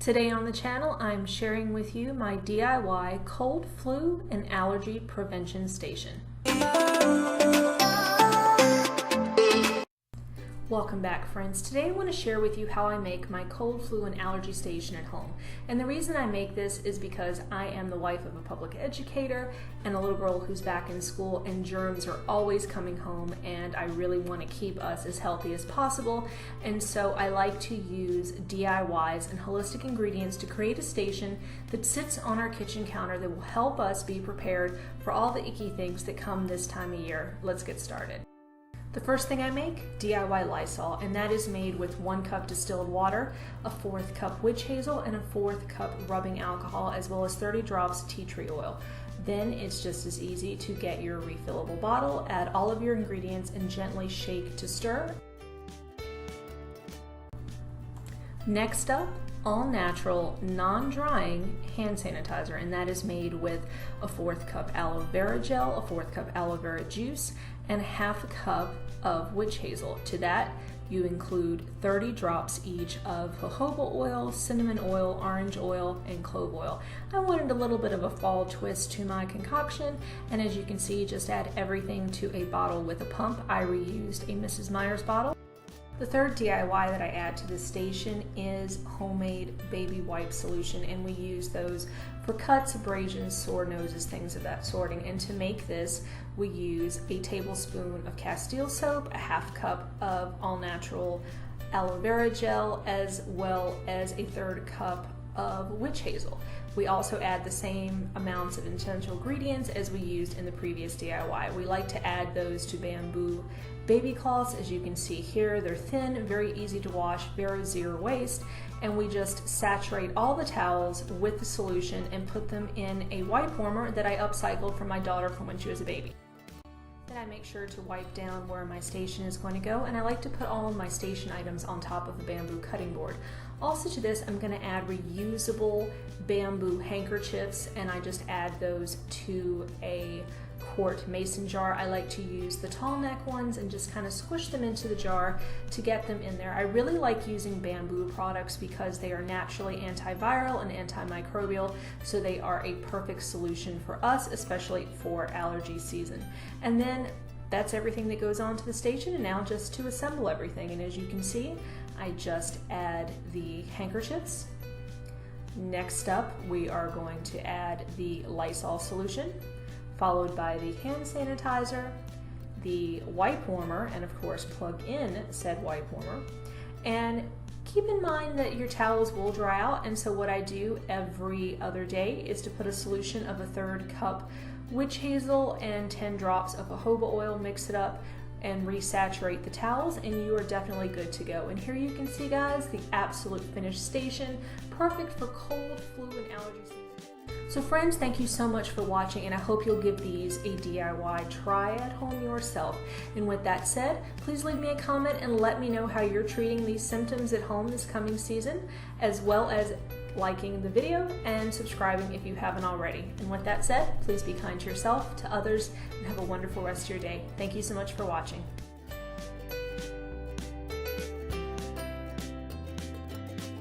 Today on the channel, I'm sharing with you my DIY cold, flu, and allergy prevention station. Welcome back, friends. Today I want to share with you how I make my cold, flu, and allergy station at home. And the reason I make this is because I am the wife of a public educator and a little girl who's back in school, and germs are always coming home, and I really want to keep us as healthy as possible. And so I like to use DIYs and holistic ingredients to create a station that sits on our kitchen counter that will help us be prepared for all the icky things that come this time of year. Let's get started. The first thing I make, DIY Lysol, and that is made with 1 cup distilled water, a 1/4 cup witch hazel, and a 1/4 cup rubbing alcohol, as well as 30 drops tea tree oil. Then it's just as easy to get your refillable bottle, add all of your ingredients, and gently shake to stir. Next up, all natural, non-drying hand sanitizer, and that is made with a 1/4 cup aloe vera gel, a 1/4 cup aloe vera juice, and 1/2 cup of witch hazel. To that, you include 30 drops each of jojoba oil, cinnamon oil, orange oil, and clove oil. I wanted a little bit of a fall twist to my concoction, and as you can see, just add everything to a bottle with a pump. I reused a Mrs. Meyer's bottle. The third DIY that I add to this station is homemade baby wipe solution, and we use those for cuts, abrasions, sore noses, things of that sort. And to make this, we use a tablespoon of Castile soap, a 1/2 cup of all natural aloe vera gel, as well as a 1/3 cup of witch hazel. We also add the same amounts of essential ingredients as we used in the previous DIY. We like to add those to bamboo baby cloths. As you can see here, they're thin, very easy to wash, very zero waste, and we just saturate all the towels with the solution and put them in a wipe warmer that I upcycled from my daughter from when she was a baby. Then I make sure to wipe down where my station is going to go, and I like to put all of my station items on top of a bamboo cutting board. Also to this, I'm going to add reusable bamboo handkerchiefs, and I just add those to a quart mason jar. I like to use the tall neck ones and just kind of squish them into the jar to get them in there. I really like using bamboo products because they are naturally antiviral and antimicrobial, so they are a perfect solution for us, especially for allergy season. And then that's everything that goes on to the station, and now just to assemble everything. And as you can see, I just add the handkerchiefs. Next up, we are going to add the Lysol solution, followed by the hand sanitizer, the wipe warmer, and of course plug in said wipe warmer. And keep in mind that your towels will dry out, and so what I do every other day is to put a solution of a 1/3 cup witch hazel and 10 drops of jojoba oil, mix it up, and resaturate the towels, and you are definitely good to go. And here you can see, guys, the absolute finished station, perfect for cold, flu, and allergy season. So friends, thank you so much for watching, and I hope you'll give these a DIY try at home yourself. And with that said, please leave me a comment and let me know how you're treating these symptoms at home this coming season, as well as liking the video and subscribing if you haven't already. And with that said, please be kind to yourself, to others, and have a wonderful rest of your day. Thank you so much for watching.